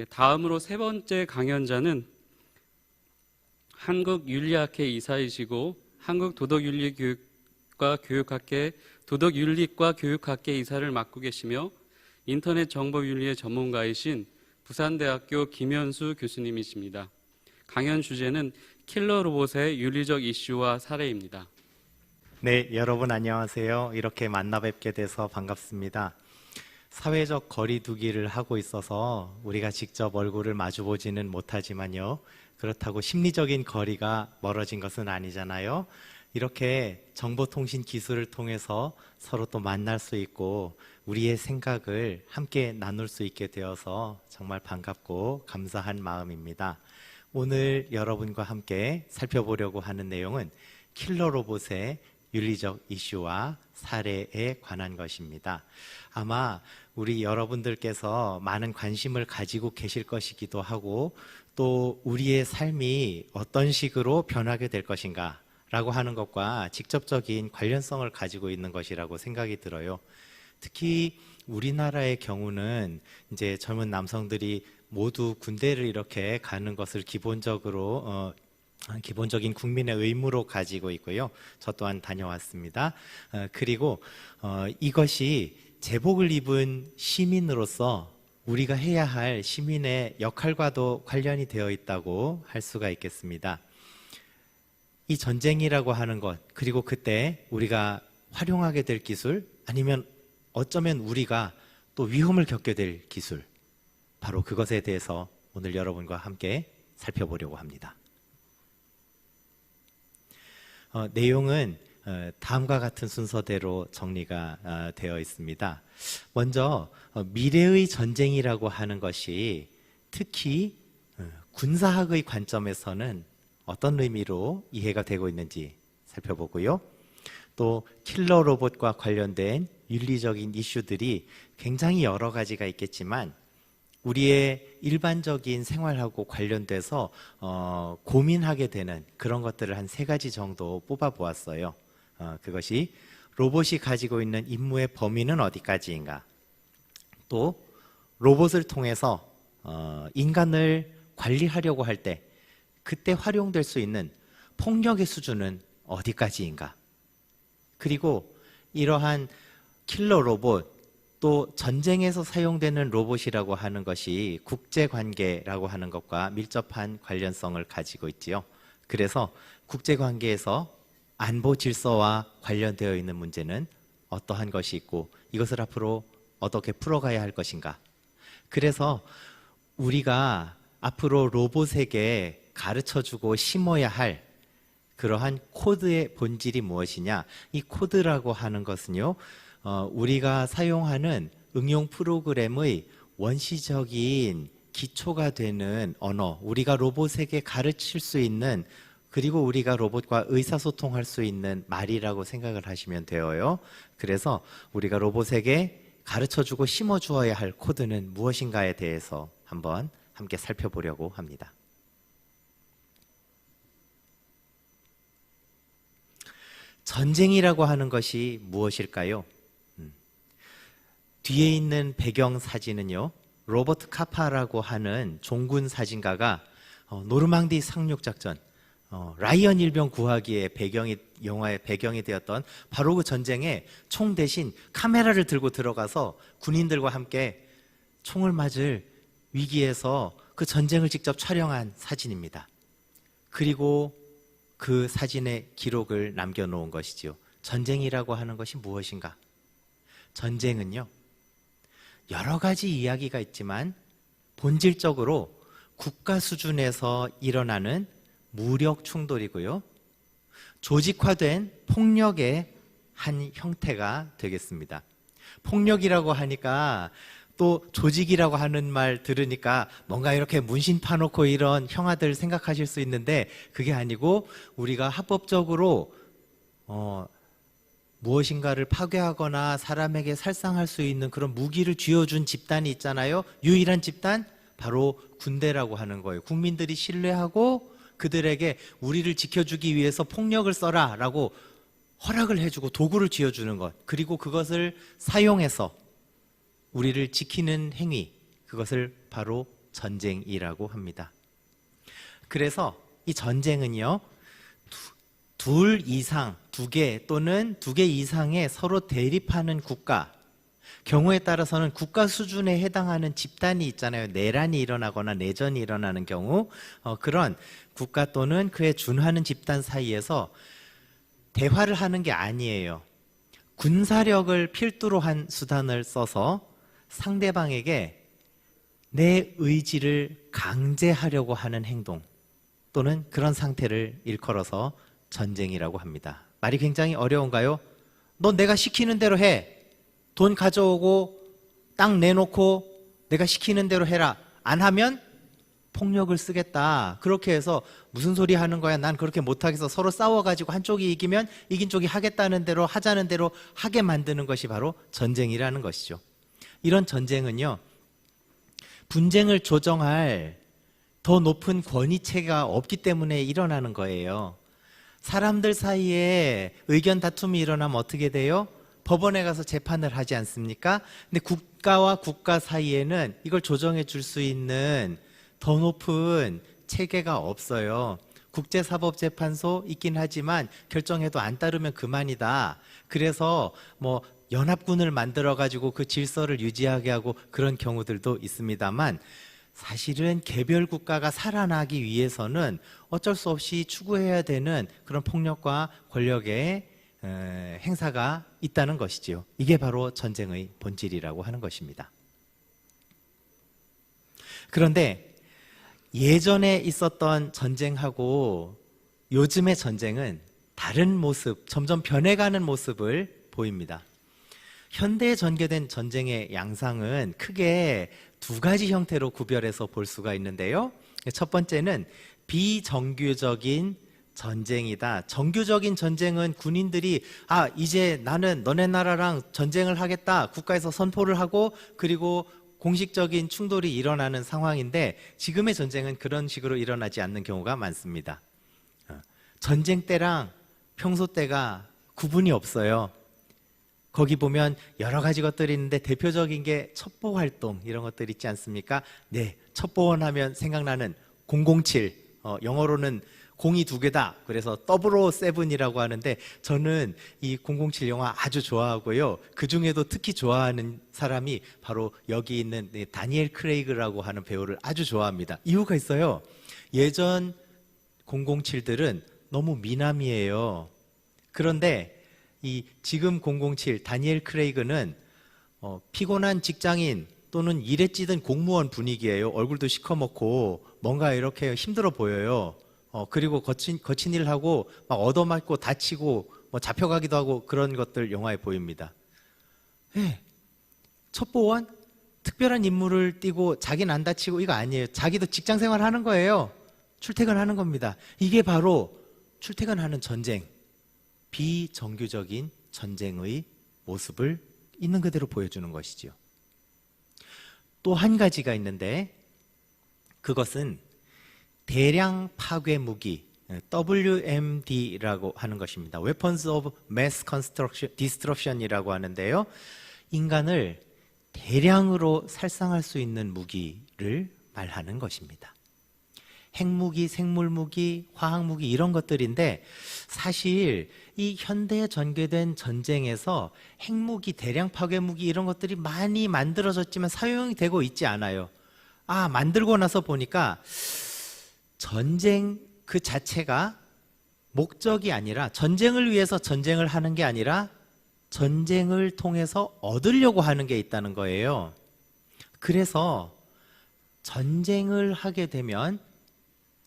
다음으로 세 번째 강연자는 한국윤리학회 이사이시고 한국도덕윤리교육과 교육학회 도덕윤리과 교육학회 이사를 맡고 계시며 인터넷 정보윤리의 전문가이신 부산대학교 김현수 교수님이십니다. 강연 주제는 킬러 로봇의 윤리적 이슈와 사례입니다. 네, 여러분 안녕하세요. 이렇게 만나 뵙게 돼서 반갑습니다. 사회적 거리 두기를 하고 있어서 우리가 직접 얼굴을 마주보지는 못하지만요. 그렇다고 심리적인 거리가 멀어진 것은 아니잖아요. 이렇게 정보통신 기술을 통해서 서로 또 만날 수 있고 우리의 생각을 함께 나눌 수 있게 되어서 정말 반갑고 감사한 마음입니다. 오늘 여러분과 함께 살펴보려고 하는 내용은 킬러 로봇의 윤리적 이슈와 사례에 관한 것입니다. 아마 우리 여러분들께서 많은 관심을 가지고 계실 것이기도 하고 또 우리의 삶이 어떤 식으로 변하게 될 것인가 라고 하는 것과 직접적인 관련성을 가지고 있는 것이라고 생각이 들어요. 특히 우리나라의 경우는 이제 젊은 남성들이 모두 군대를 이렇게 가는 것을 기본적인 국민의 의무로 가지고 있고요. 저 또한 다녀왔습니다. 그리고 이것이 제복을 입은 시민으로서 우리가 해야 할 시민의 역할과도 관련이 되어 있다고 할 수가 있겠습니다. 이 전쟁이라고 하는 것, 그리고 그때 우리가 활용하게 될 기술, 아니면 어쩌면 우리가 또 위험을 겪게 될 기술, 바로 그것에 대해서 오늘 여러분과 함께 살펴보려고 합니다. 내용은 다음과 같은 순서대로 정리가 되어 있습니다. 먼저 미래의 전쟁이라고 하는 것이 특히 군사학의 관점에서는 어떤 의미로 이해가 되고 있는지 살펴보고요. 또 킬러 로봇과 관련된 윤리적인 이슈들이 굉장히 여러 가지가 있겠지만 우리의 일반적인 생활하고 관련돼서 고민하게 되는 그런 것들을 한 3가지 정도 뽑아보았어요. 그것이 로봇이 가지고 있는 임무의 범위는 어디까지인가, 또 로봇을 통해서 인간을 관리하려고 할 때 그때 활용될 수 있는 폭력의 수준은 어디까지인가, 그리고 이러한 킬러 로봇 또 전쟁에서 사용되는 로봇이라고 하는 것이 국제관계라고 하는 것과 밀접한 관련성을 가지고 있지요. 그래서 국제관계에서 안보 질서와 관련되어 있는 문제는 어떠한 것이 있고 이것을 앞으로 어떻게 풀어가야 할 것인가. 그래서 우리가 앞으로 로봇에게 가르쳐주고 심어야 할 그러한 코드의 본질이 무엇이냐, 이 코드라고 하는 것은요, 우리가 사용하는 응용 프로그램의 원시적인 기초가 되는 언어, 우리가 로봇에게 가르칠 수 있는, 그리고 우리가 로봇과 의사소통할 수 있는 말이라고 생각을 하시면 돼요. 그래서 우리가 로봇에게 가르쳐주고 심어주어야 할 코드는 무엇인가에 대해서 한번 함께 살펴보려고 합니다. 전쟁이라고 하는 것이 무엇일까요? 뒤에 있는 배경 사진은요, 로버트 카파라고 하는 종군 사진가가 노르망디 상륙작전, 라이언 일병 구하기의 영화의 배경이 되었던 바로 그 전쟁에 총 대신 카메라를 들고 들어가서 군인들과 함께 총을 맞을 위기에서 그 전쟁을 직접 촬영한 사진입니다. 그리고 그 사진의 기록을 남겨놓은 것이지요. 전쟁이라고 하는 것이 무엇인가? 전쟁은요, 여러 가지 이야기가 있지만 본질적으로 국가 수준에서 일어나는 무력 충돌이고요, 조직화된 폭력의 한 형태가 되겠습니다. 폭력이라고 하니까 또 조직이라고 하는 말 들으니까 뭔가 이렇게 문신 파놓고 이런 형아들 생각하실 수 있는데 그게 아니고 우리가 합법적으로 무엇인가를 파괴하거나 사람에게 살상할 수 있는 그런 무기를 쥐어준 집단이 있잖아요. 유일한 집단, 바로 군대라고 하는 거예요. 국민들이 신뢰하고 그들에게 우리를 지켜주기 위해서 폭력을 써라 라고 허락을 해주고 도구를 쥐어주는 것, 그리고 그것을 사용해서 우리를 지키는 행위, 그것을 바로 전쟁이라고 합니다. 그래서 이 전쟁은요, 둘 이상, 두 개 또는 두 개 이상의 서로 대립하는 국가, 경우에 따라서는 국가 수준에 해당하는 집단이 있잖아요. 내란이 일어나거나 내전이 일어나는 경우, 그런 국가 또는 그에 준하는 집단 사이에서 대화를 하는 게 아니에요. 군사력을 필두로 한 수단을 써서 상대방에게 내 의지를 강제하려고 하는 행동 또는 그런 상태를 일컬어서 전쟁이라고 합니다. 말이 굉장히 어려운가요? 넌 내가 시키는 대로 해. 돈 가져오고 땅 내놓고 내가 시키는 대로 해라. 안 하면 폭력을 쓰겠다. 그렇게 해서 무슨 소리 하는 거야? 난 그렇게 못하겠어. 서로 싸워가지고 한쪽이 이기면 이긴 쪽이 하겠다는 대로 하자는 대로 하게 만드는 것이 바로 전쟁이라는 것이죠. 이런 전쟁은요, 분쟁을 조정할 더 높은 권위체가 없기 때문에 일어나는 거예요. 사람들 사이에 의견 다툼이 일어나면 어떻게 돼요? 법원에 가서 재판을 하지 않습니까? 근데 국가와 국가 사이에는 이걸 조정해 줄 수 있는 더 높은 체계가 없어요. 국제사법재판소 있긴 하지만 결정해도 안 따르면 그만이다. 그래서 뭐 연합군을 만들어 가지고 그 질서를 유지하게 하고 그런 경우들도 있습니다만, 사실은 개별 국가가 살아나기 위해서는 어쩔 수 없이 추구해야 되는 그런 폭력과 권력의 행사가 있다는 것이지요. 이게 바로 전쟁의 본질이라고 하는 것입니다. 그런데 예전에 있었던 전쟁하고 요즘의 전쟁은 다른 모습, 점점 변해가는 모습을 보입니다. 현대에 전개된 전쟁의 양상은 크게 두 가지 형태로 구별해서 볼 수가 있는데요. 첫 번째는 비정규적인 전쟁이다. 정규적인 전쟁은 군인들이 이제 나는 너네 나라랑 전쟁을 하겠다. 국가에서 선포를 하고 그리고 공식적인 충돌이 일어나는 상황인데, 지금의 전쟁은 그런 식으로 일어나지 않는 경우가 많습니다. 전쟁 때랑 평소 때가 구분이 없어요. 거기 보면 여러 가지 것들이 있는데 대표적인 게 첩보 활동 이런 것들 있지 않습니까? 네, 첩보원 하면 생각나는 007, 영어로는 공이 두 개다. 그래서 007이라고 하는데, 저는 이 007 영화 아주 좋아하고요. 그 중에도 특히 좋아하는 사람이 바로 여기 있는 다니엘 크레이그라고 하는 배우를 아주 좋아합니다. 이유가 있어요. 예전 007들은 너무 미남이에요. 그런데 이 지금 007 다니엘 크레이그는 피곤한 직장인 또는 일에 찌든 공무원 분위기예요. 얼굴도 시커멓고 뭔가 이렇게 힘들어 보여요. 그리고 거친 일을 하고 막 얻어맞고 다치고 뭐 잡혀가기도 하고 그런 것들 영화에 보입니다. 네. 첩보원 특별한 임무를 띠고 자기는 안 다치고 이거 아니에요. 자기도 직장 생활 하는 거예요. 출퇴근하는 겁니다. 이게 바로 출퇴근하는 전쟁, 비정규적인 전쟁의 모습을 있는 그대로 보여주는 것이죠. 또 한 가지가 있는데, 그것은 대량 파괴 무기, WMD라고 하는 것입니다. Weapons of Mass Destruction이라고 하는데요. 인간을 대량으로 살상할 수 있는 무기를 말하는 것입니다. 핵무기, 생물무기, 화학무기 이런 것들인데, 사실 이 현대에 전개된 전쟁에서 핵무기, 대량 파괴무기 이런 것들이 많이 만들어졌지만 사용이 되고 있지 않아요. 만들고 나서 보니까 전쟁 그 자체가 목적이 아니라, 전쟁을 위해서 전쟁을 하는 게 아니라 전쟁을 통해서 얻으려고 하는 게 있다는 거예요. 그래서 전쟁을 하게 되면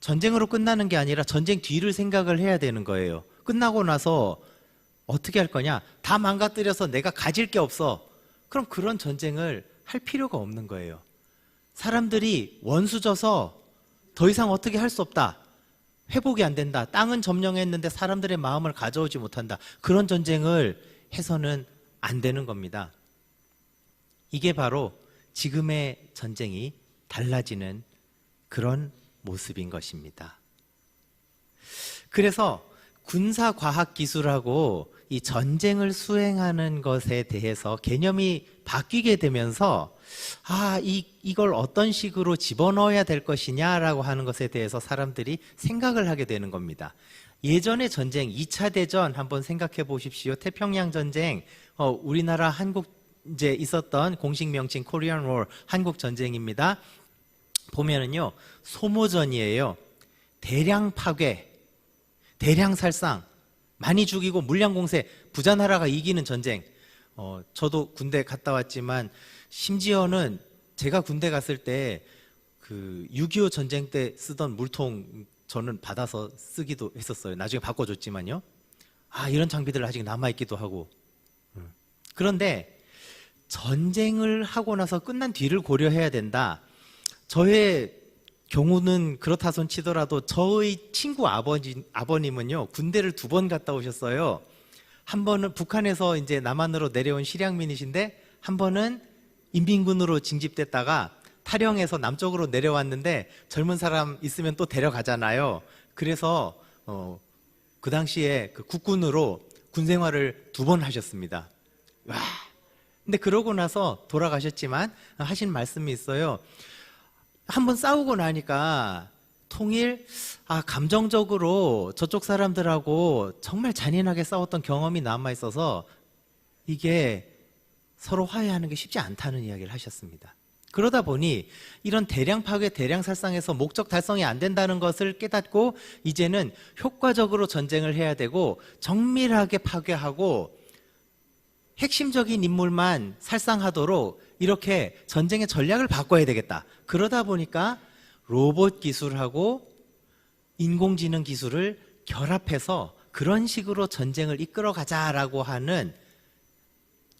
전쟁으로 끝나는 게 아니라 전쟁 뒤를 생각을 해야 되는 거예요. 끝나고 나서 어떻게 할 거냐? 다 망가뜨려서 내가 가질 게 없어. 그럼 그런 전쟁을 할 필요가 없는 거예요. 사람들이 원수져서 더 이상 어떻게 할 수 없다. 회복이 안 된다. 땅은 점령했는데 사람들의 마음을 가져오지 못한다. 그런 전쟁을 해서는 안 되는 겁니다. 이게 바로 지금의 전쟁이 달라지는 그런 모습인 것입니다. 그래서 군사과학기술하고 이 전쟁을 수행하는 것에 대해서 개념이 바뀌게 되면서 이걸 어떤 식으로 집어넣어야 될 것이냐라고 하는 것에 대해서 사람들이 생각을 하게 되는 겁니다. 예전의 전쟁, 2차 대전 한번 생각해 보십시오. 태평양 전쟁, 우리나라 한국 이제 있었던 공식 명칭 코리안 워, 한국 전쟁입니다. 보면은요, 소모전이에요. 대량 파괴, 대량 살상, 많이 죽이고 물량 공세, 부자 나라가 이기는 전쟁. 저도 군대 갔다 왔지만 심지어는 제가 군대 갔을 때 그 6.25 전쟁 때 쓰던 물통 저는 받아서 쓰기도 했었어요. 나중에 바꿔줬지만요. 이런 장비들 아직 남아있기도 하고. 그런데 전쟁을 하고 나서 끝난 뒤를 고려해야 된다. 저의 경우는 그렇다 손 치더라도 저의 친구 아버님은요, 군대를 2번 갔다 오셨어요. 한 번은 북한에서 이제 남한으로 내려온 실향민이신데, 한 번은 인민군으로 징집됐다가 탈영해서 남쪽으로 내려왔는데, 젊은 사람 있으면 또 데려가잖아요. 그래서 그 당시에 그 국군으로 군 생활을 2번 하셨습니다. 와. 근데 그러고 나서 돌아가셨지만 하신 말씀이 있어요. 한번 싸우고 나니까 통일, 감정적으로 저쪽 사람들하고 정말 잔인하게 싸웠던 경험이 남아있어서 이게 서로 화해하는 게 쉽지 않다는 이야기를 하셨습니다. 그러다 보니 이런 대량 파괴, 대량 살상에서 목적 달성이 안 된다는 것을 깨닫고 이제는 효과적으로 전쟁을 해야 되고 정밀하게 파괴하고 핵심적인 인물만 살상하도록 이렇게 전쟁의 전략을 바꿔야 되겠다. 그러다 보니까 로봇 기술하고 인공지능 기술을 결합해서 그런 식으로 전쟁을 이끌어 가자라고 하는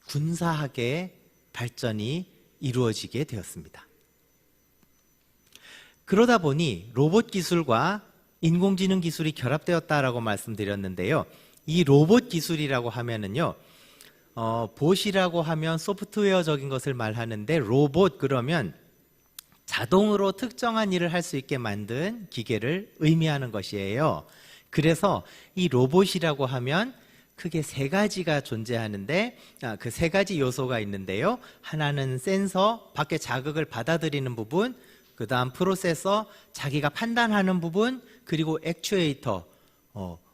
군사학의 발전이 이루어지게 되었습니다. 그러다 보니 로봇 기술과 인공지능 기술이 결합되었다라고 말씀드렸는데요. 이 로봇 기술이라고 하면은요, 봇이라고 하면 소프트웨어적인 것을 말하는데, 로봇 그러면 자동으로 특정한 일을 할 수 있게 만든 기계를 의미하는 것이에요. 그래서 이 로봇이라고 하면 크게 3가지가 존재하는데, 그 3가지 요소가 있는데요. 하나는 센서, 밖에 자극을 받아들이는 부분, 그 다음 프로세서, 자기가 판단하는 부분, 그리고 액추에이터,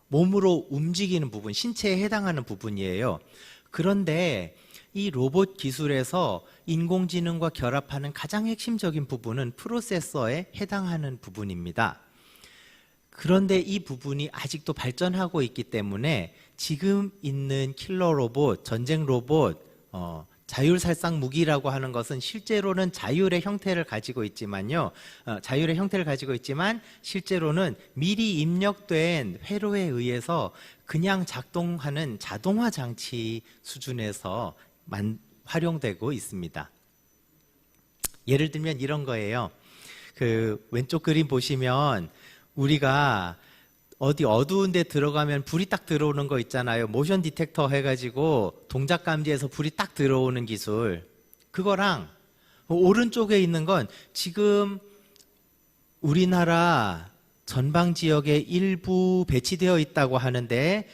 몸으로 움직이는 부분, 신체에 해당하는 부분이에요. 그런데 이 로봇 기술에서 인공지능과 결합하는 가장 핵심적인 부분은 프로세서에 해당하는 부분입니다. 그런데 이 부분이 아직도 발전하고 있기 때문에 지금 있는 킬러 로봇, 전쟁 로봇, 자율살상 무기라고 하는 것은 실제로는 자율의 형태를 가지고 있지만요. 자율의 형태를 가지고 있지만 실제로는 미리 입력된 회로에 의해서 그냥 작동하는 자동화 장치 수준에서 활용되고 있습니다. 예를 들면 이런 거예요. 그 왼쪽 그림 보시면 우리가 어디 어두운 데 들어가면 불이 딱 들어오는 거 있잖아요. 모션 디텍터 해가지고 동작 감지해서 불이 딱 들어오는 기술. 그거랑 오른쪽에 있는 건 지금 우리나라 전방 지역에 일부 배치되어 있다고 하는데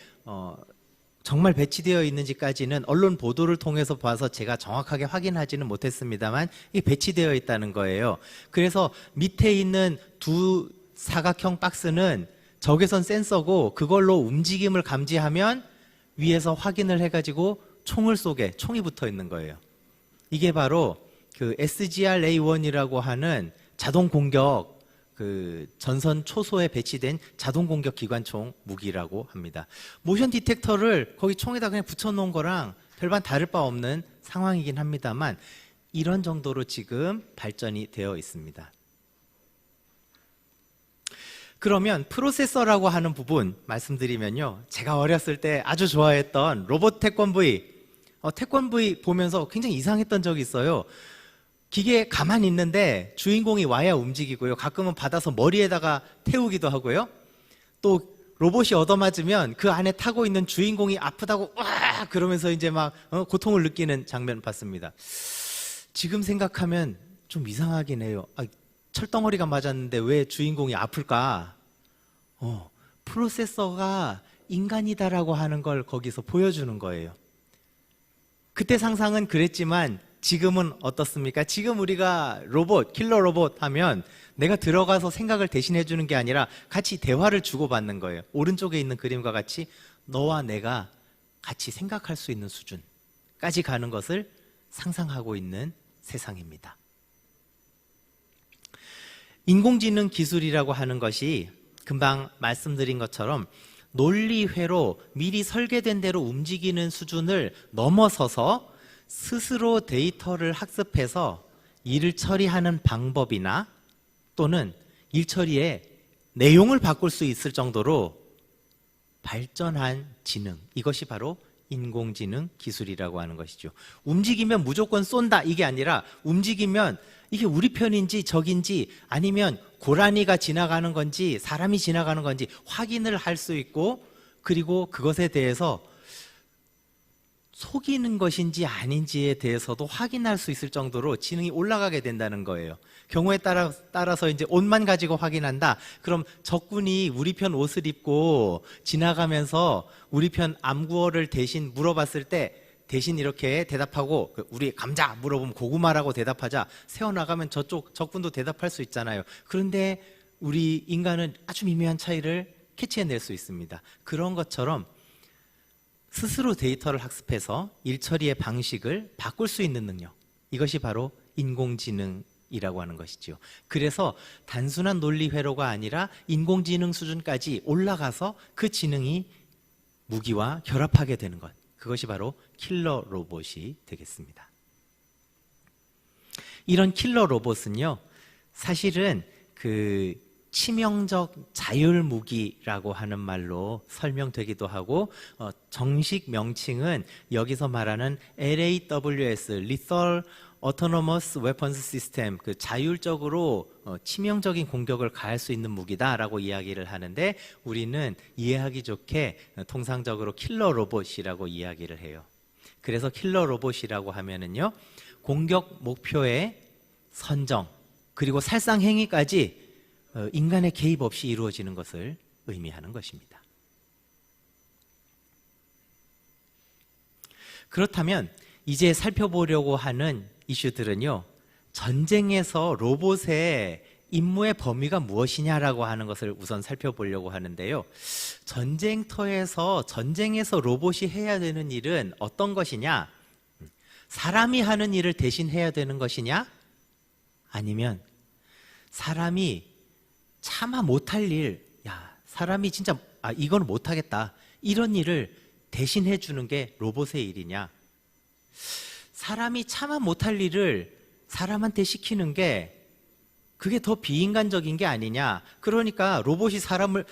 정말 배치되어 있는지까지는 언론 보도를 통해서 봐서 제가 정확하게 확인하지는 못했습니다만 이 배치되어 있다는 거예요. 그래서 밑에 있는 2 사각형 박스는 적외선 센서고 그걸로 움직임을 감지하면 위에서 확인을 해가지고 총을 쏘게 총이 붙어 있는 거예요. 이게 바로 그 SGR-A1이라고 하는 자동 공격 그 전선 초소에 배치된 자동 공격 기관총 무기라고 합니다. 모션 디텍터를 거기 총에다 그냥 붙여놓은 거랑 별반 다를 바 없는 상황이긴 합니다만 이런 정도로 지금 발전이 되어 있습니다. 그러면 프로세서라고 하는 부분 말씀드리면요, 제가 어렸을 때 아주 좋아했던 로봇 태권브이, 태권브이 보면서 굉장히 이상했던 적이 있어요. 기계에 가만히 있는데 주인공이 와야 움직이고요, 가끔은 받아서 머리에다가 태우기도 하고요, 또 로봇이 얻어맞으면 그 안에 타고 있는 주인공이 아프다고 와 그러면서 이제 막 고통을 느끼는 장면 봤습니다. 지금 생각하면 좀 이상하긴 해요. 철덩어리가 맞았는데 왜 주인공이 아플까? 프로세서가 인간이다라고 하는 걸 거기서 보여주는 거예요. 그때 상상은 그랬지만 지금은 어떻습니까? 지금 우리가 로봇, 킬러 로봇 하면 내가 들어가서 생각을 대신해 주는 게 아니라 같이 대화를 주고받는 거예요. 오른쪽에 있는 그림과 같이 너와 내가 같이 생각할 수 있는 수준까지 가는 것을 상상하고 있는 세상입니다. 인공지능 기술이라고 하는 것이 금방 말씀드린 것처럼 논리회로 미리 설계된 대로 움직이는 수준을 넘어서서 스스로 데이터를 학습해서 일을 처리하는 방법이나 또는 일 처리의 내용을 바꿀 수 있을 정도로 발전한 지능, 이것이 바로 인공지능 기술이라고 하는 것이죠. 움직이면 무조건 쏜다 이게 아니라 움직이면 이게 우리 편인지 적인지 아니면 고라니가 지나가는 건지 사람이 지나가는 건지 확인을 할 수 있고, 그리고 그것에 대해서 속이는 것인지 아닌지에 대해서도 확인할 수 있을 정도로 지능이 올라가게 된다는 거예요. 경우에 따라서 이제 옷만 가지고 확인한다. 그럼 적군이 우리 편 옷을 입고 지나가면서 우리 편 암구어를 대신 물어봤을 때 대신 이렇게 대답하고, 우리 감자 물어보면 고구마라고 대답하자 세워나가면 저쪽 적군도 대답할 수 있잖아요. 그런데 우리 인간은 아주 미묘한 차이를 캐치해낼 수 있습니다. 그런 것처럼 스스로 데이터를 학습해서 일처리의 방식을 바꿀 수 있는 능력, 이것이 바로 인공지능이라고 하는 것이죠. 그래서 단순한 논리회로가 아니라 인공지능 수준까지 올라가서 그 지능이 무기와 결합하게 되는 것, 그것이 바로 킬러 로봇이 되겠습니다. 이런 킬러 로봇은요, 사실은 그 치명적 자율 무기라고 하는 말로 설명되기도 하고, 정식 명칭은 여기서 말하는 LAWS, Lethal Autonomous Weapons System, 그 자율적으로 치명적인 공격을 가할 수 있는 무기다라고 이야기를 하는데, 우리는 이해하기 좋게 통상적으로 킬러 로봇이라고 이야기를 해요. 그래서 킬러 로봇이라고 하면은요, 공격 목표의 선정 그리고 살상 행위까지 인간의 개입 없이 이루어지는 것을 의미하는 것입니다. 그렇다면 이제 살펴보려고 하는 이슈들은요, 전쟁에서 로봇의 임무의 범위가 무엇이냐라고 하는 것을 우선 살펴보려고 하는데요. 전쟁터에서 전쟁에서 로봇이 해야 되는 일은 어떤 것이냐? 사람이 하는 일을 대신 해야 되는 것이냐? 아니면 사람이 차마 못할 일, 사람이 진짜 이건 못하겠다, 이런 일을 대신해 주는 게 로봇의 일이냐? 사람이 차마 못할 일을 사람한테 시키는 게 그게 더 비인간적인 게 아니냐? 그러니까 로봇이 사람을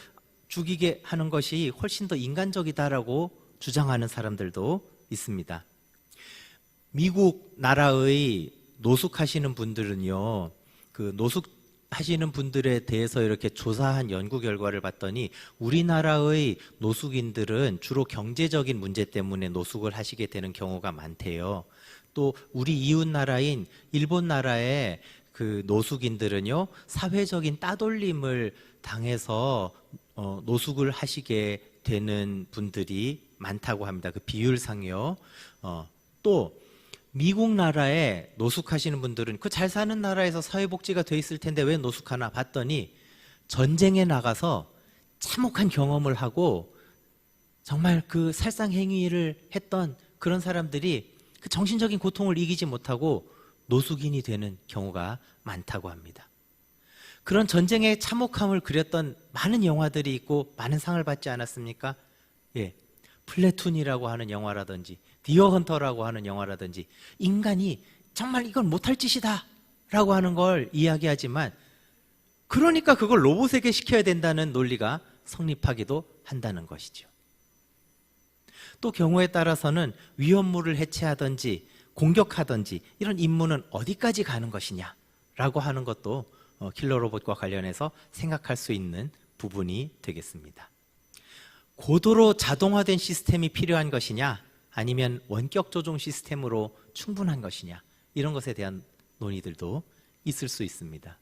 죽이게 하는 것이 훨씬 더 인간적이다라고 주장하는 사람들도 있습니다. 미국 나라의 노숙하시는 분들은요, 그 노숙하시는 분들에 대해서 이렇게 조사한 연구 결과를 봤더니 우리나라의 노숙인들은 주로 경제적인 문제 때문에 노숙을 하시게 되는 경우가 많대요. 또 우리 이웃 나라인 일본 나라의 그 노숙인들은요, 사회적인 따돌림을 당해서 노숙을 하시게 되는 분들이 많다고 합니다. 그 비율상요. 또 미국 나라에 노숙하시는 분들은 그 잘 사는 나라에서 사회복지가 돼 있을 텐데 왜 노숙하나 봤더니 전쟁에 나가서 참혹한 경험을 하고 정말 그 살상 행위를 했던 그런 사람들이 그 정신적인 고통을 이기지 못하고 노숙인이 되는 경우가 많다고 합니다. 그런 전쟁의 참혹함을 그렸던 많은 영화들이 있고 많은 상을 받지 않았습니까? 예, 플래툰이라고 하는 영화라든지 디어 헌터라고 하는 영화라든지, 인간이 정말 이건 못할 짓이다 라고 하는 걸 이야기하지만, 그러니까 그걸 로봇에게 시켜야 된다는 논리가 성립하기도 한다는 것이죠. 또 경우에 따라서는 위험물을 해체하든지 공격하든지 이런 임무는 어디까지 가는 것이냐 라고 하는 것도 킬러 로봇과 관련해서 생각할 수 있는 부분이 되겠습니다. 고도로 자동화된 시스템이 필요한 것이냐, 아니면 원격 조종 시스템으로 충분한 것이냐, 이런 것에 대한 논의들도 있을 수 있습니다.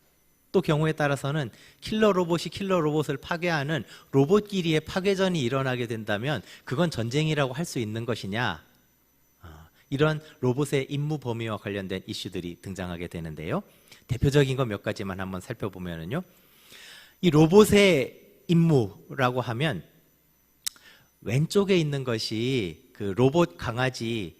또 경우에 따라서는 킬러 로봇이 킬러 로봇을 파괴하는 로봇끼리의 파괴전이 일어나게 된다면 그건 전쟁이라고 할 수 있는 것이냐? 이런 로봇의 임무 범위와 관련된 이슈들이 등장하게 되는데요. 대표적인 거 몇 가지만 한번 살펴보면요. 이 로봇의 임무라고 하면 왼쪽에 있는 것이 그 로봇 강아지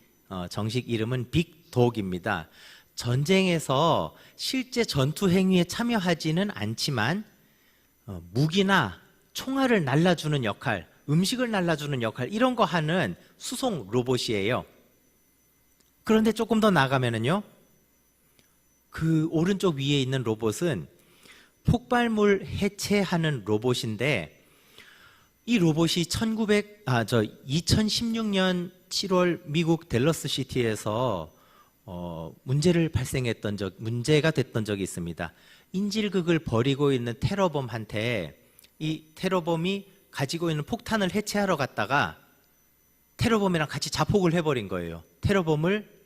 정식 이름은 빅독입니다. 전쟁에서 실제 전투 행위에 참여하지는 않지만 무기나 총알을 날라주는 역할, 음식을 날라주는 역할 이런 거 하는 수송 로봇이에요. 그런데 조금 더 나가면은요, 그 오른쪽 위에 있는 로봇은 폭발물 해체하는 로봇인데 이 로봇이 2016년 7월 미국 댈러스 시티에서 문제가 됐던 적이 있습니다. 인질극을 벌이고 있는 테러범한테 이 테러범이 가지고 있는 폭탄을 해체하러 갔다가 테러범이랑 같이 자폭을 해버린 거예요. 테러범을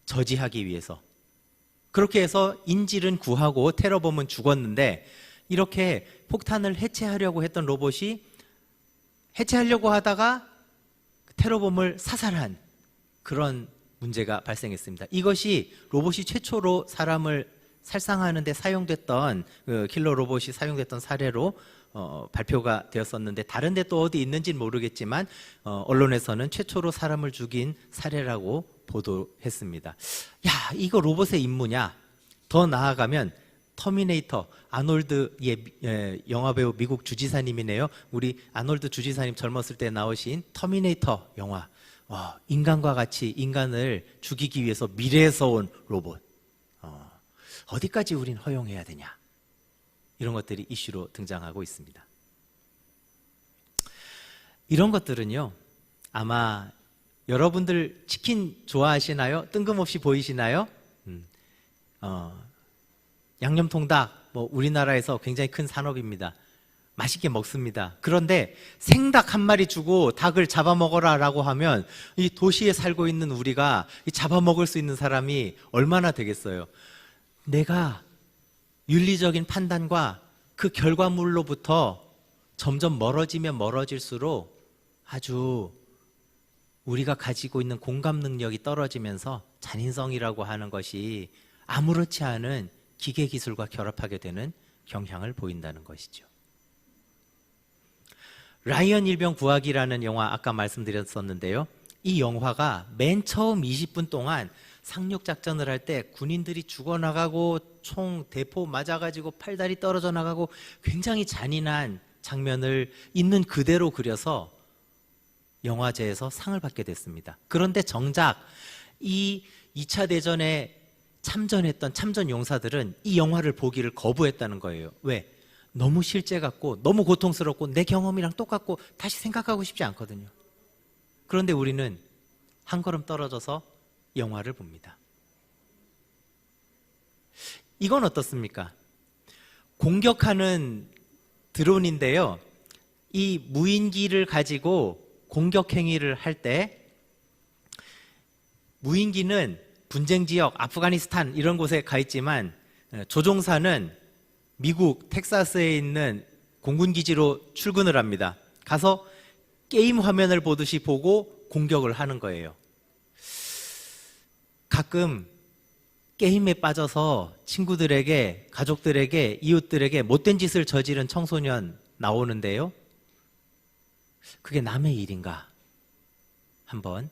저지하기 위해서. 그렇게 해서 인질은 구하고 테러범은 죽었는데 이렇게 폭탄을 해체하려고 했던 로봇이 해체하려고 하다가 테러범을 사살한 그런 문제가 발생했습니다. 이것이 로봇이 최초로 사람을 살상하는 데 사용됐던 킬러 로봇이 사용됐던 사례로 발표가 되었었는데 다른 데 또 어디 있는지는 모르겠지만 언론에서는 최초로 사람을 죽인 사례라고 보도했습니다. 야, 이거 로봇의 임무냐? 더 나아가면 터미네이터, 아놀드 영화배우 미국 주지사님이네요. 우리 아놀드 주지사님 젊었을 때 나오신 터미네이터 영화. 인간과 같이 인간을 죽이기 위해서 미래에서 온 로봇. 어디까지 우린 허용해야 되냐? 이런 것들이 이슈로 등장하고 있습니다. 이런 것들은요, 아마 여러분들 치킨 좋아하시나요? 뜬금없이 보이시나요? 양념통닭, 우리나라에서 굉장히 큰 산업입니다. 맛있게 먹습니다. 그런데 생닭 한 마리 주고 닭을 잡아먹어라 라고 하면 이 도시에 살고 있는 우리가 잡아먹을 수 있는 사람이 얼마나 되겠어요? 내가 윤리적인 판단과 그 결과물로부터 점점 멀어지면 멀어질수록 아주 우리가 가지고 있는 공감 능력이 떨어지면서 잔인성이라고 하는 것이 아무렇지 않은 기계 기술과 결합하게 되는 경향을 보인다는 것이죠. 라이언 일병 구하기라는 영화 아까 말씀드렸었는데요. 이 영화가 맨 처음 20분 동안 상륙작전을 할 때 군인들이 죽어나가고 총 대포 맞아가지고 팔다리 떨어져 나가고 굉장히 잔인한 장면을 있는 그대로 그려서 영화제에서 상을 받게 됐습니다. 그런데 정작 이 2차 대전에 참전했던 참전 용사들은 이 영화를 보기를 거부했다는 거예요. 왜? 너무 실제 같고 너무 고통스럽고 내 경험이랑 똑같고 다시 생각하고 싶지 않거든요. 그런데 우리는 한 걸음 떨어져서 영화를 봅니다. 이건 어떻습니까? 공격하는 드론인데요. 이 무인기를 가지고 공격 행위를 할 때 무인기는 분쟁 지역, 아프가니스탄 이런 곳에 가 있지만 조종사는 미국 텍사스에 있는 공군기지로 출근을 합니다. 가서 게임 화면을 보듯이 보고 공격을 하는 거예요. 가끔 게임에 빠져서 친구들에게, 가족들에게, 이웃들에게 못된 짓을 저지른 청소년 나오는데요. 그게 남의 일인가? 한번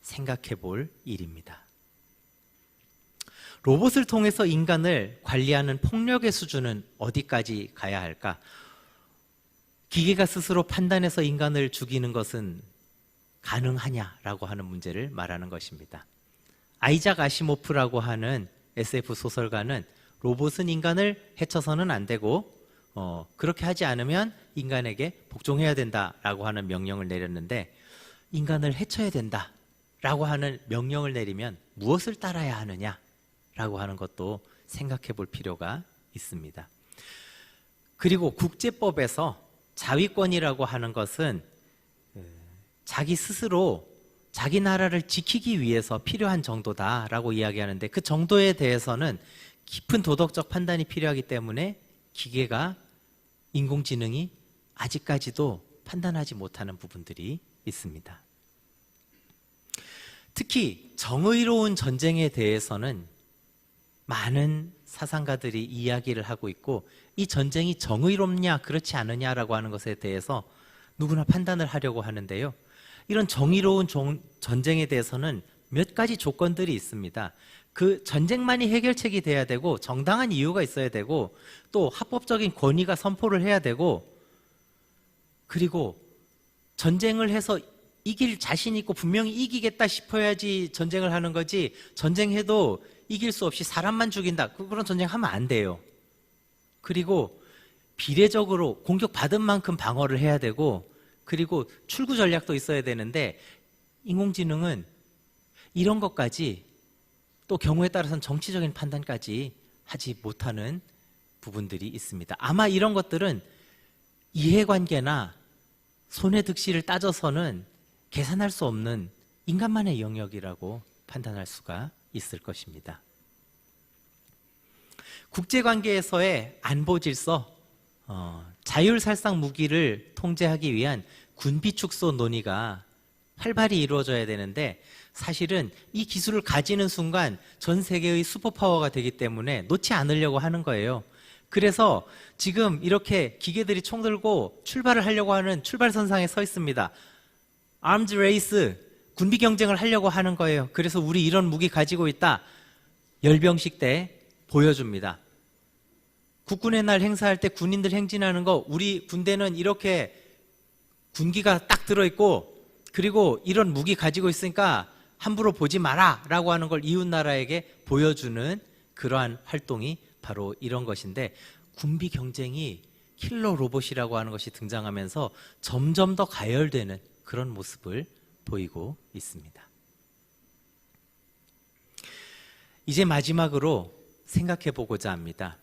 생각해 볼 일입니다. 로봇을 통해서 인간을 관리하는 폭력의 수준은 어디까지 가야 할까? 기계가 스스로 판단해서 인간을 죽이는 것은 가능하냐라고 하는 문제를 말하는 것입니다. 아이작 아시모프라고 하는 SF 소설가는 로봇은 인간을 해쳐서는 안 되고 그렇게 하지 않으면 인간에게 복종해야 된다라고 하는 명령을 내렸는데 인간을 해쳐야 된다라고 하는 명령을 내리면 무엇을 따라야 하느냐라고 하는 것도 생각해 볼 필요가 있습니다. 그리고 국제법에서 자위권이라고 하는 것은 자기 스스로 자기 나라를 지키기 위해서 필요한 정도다라고 이야기하는데 그 정도에 대해서는 깊은 도덕적 판단이 필요하기 때문에 기계가, 인공지능이 아직까지도 판단하지 못하는 부분들이 있습니다. 특히 정의로운 전쟁에 대해서는 많은 사상가들이 이야기를 하고 있고, 이 전쟁이 정의롭냐 그렇지 않느냐라고 하는 것에 대해서 누구나 판단을 하려고 하는데요. 이런 정의로운 전쟁에 대해서는 몇 가지 조건들이 있습니다. 그 전쟁만이 해결책이 돼야 되고, 정당한 이유가 있어야 되고, 또 합법적인 권위가 선포를 해야 되고, 그리고 전쟁을 해서 이길 자신 있고 분명히 이기겠다 싶어야지 전쟁을 하는 거지, 전쟁해도 이길 수 없이 사람만 죽인다, 그런 전쟁 하면 안 돼요. 그리고 비례적으로 공격받은 만큼 방어를 해야 되고, 그리고 출구 전략도 있어야 되는데, 인공지능은 이런 것까지, 또 경우에 따라서는 정치적인 판단까지 하지 못하는 부분들이 있습니다. 아마 이런 것들은 이해관계나 손해득실을 따져서는 계산할 수 없는 인간만의 영역이라고 판단할 수가 있을 것입니다. 국제관계에서의 안보 질서, 자율살상 무기를 통제하기 위한 군비 축소 논의가 활발히 이루어져야 되는데, 사실은 이 기술을 가지는 순간 전 세계의 슈퍼파워가 되기 때문에 놓지 않으려고 하는 거예요. 그래서 지금 이렇게 기계들이 총 들고 출발을 하려고 하는 출발선상에 서 있습니다. 아임즈 레이스, 군비 경쟁을 하려고 하는 거예요. 그래서 우리 이런 무기 가지고 있다, 열병식 때 보여줍니다. 국군의 날 행사할 때 군인들 행진하는 거, 우리 군대는 이렇게 군기가 딱 들어있고, 그리고 이런 무기 가지고 있으니까 함부로 보지 마라 라고 하는 걸 이웃나라에게 보여주는 그러한 활동이 바로 이런 것인데, 군비 경쟁이 킬러 로봇이라고 하는 것이 등장하면서 점점 더 가열되는 그런 모습을 보이고 있습니다. 이제 마지막으로 생각해 보고자 합니다.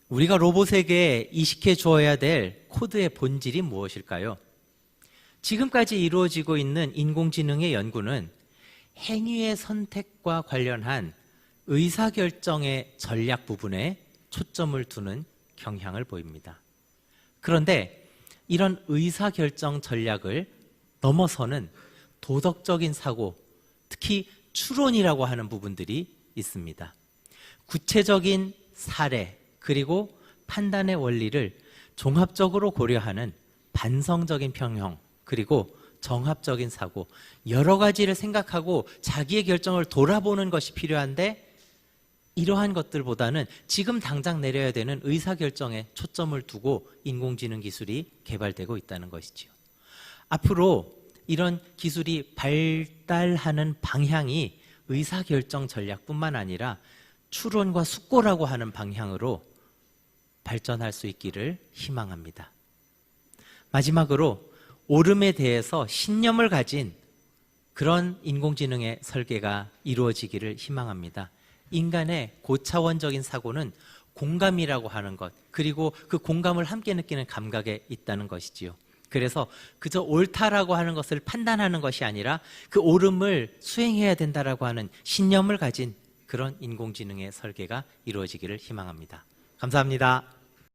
우리가 로봇에게 이식해 주어야 될 코드의 본질이 무엇일까요? 지금까지 이루어지고 있는 인공지능의 연구는 행위의 선택과 관련한 의사결정의 전략 부분에 초점을 두는 경향을 보입니다. 그런데 이런 의사결정 전략을 넘어서는 도덕적인 사고, 특히 추론이라고 하는 부분들이 있습니다. 구체적인 사례, 그리고 판단의 원리를 종합적으로 고려하는 반성적인 평형, 그리고 정합적인 사고, 여러 가지를 생각하고 자기의 결정을 돌아보는 것이 필요한데, 이러한 것들보다는 지금 당장 내려야 되는 의사결정에 초점을 두고 인공지능 기술이 개발되고 있다는 것이지요. 앞으로 이런 기술이 발달하는 방향이 의사결정 전략뿐만 아니라 추론과 숙고라고 하는 방향으로 발전할 수 있기를 희망합니다. 마지막으로 옳음에 대해서 신념을 가진 그런 인공지능의 설계가 이루어지기를 희망합니다. 인간의 고차원적인 사고는 공감이라고 하는 것, 그리고 그 공감을 함께 느끼는 감각에 있다는 것이지요. 그래서 그저 옳다라고 하는 것을 판단하는 것이 아니라 그 옳음을 수행해야 된다라고 하는 신념을 가진 그런 인공지능의 설계가 이루어지기를 희망합니다. 감사합니다.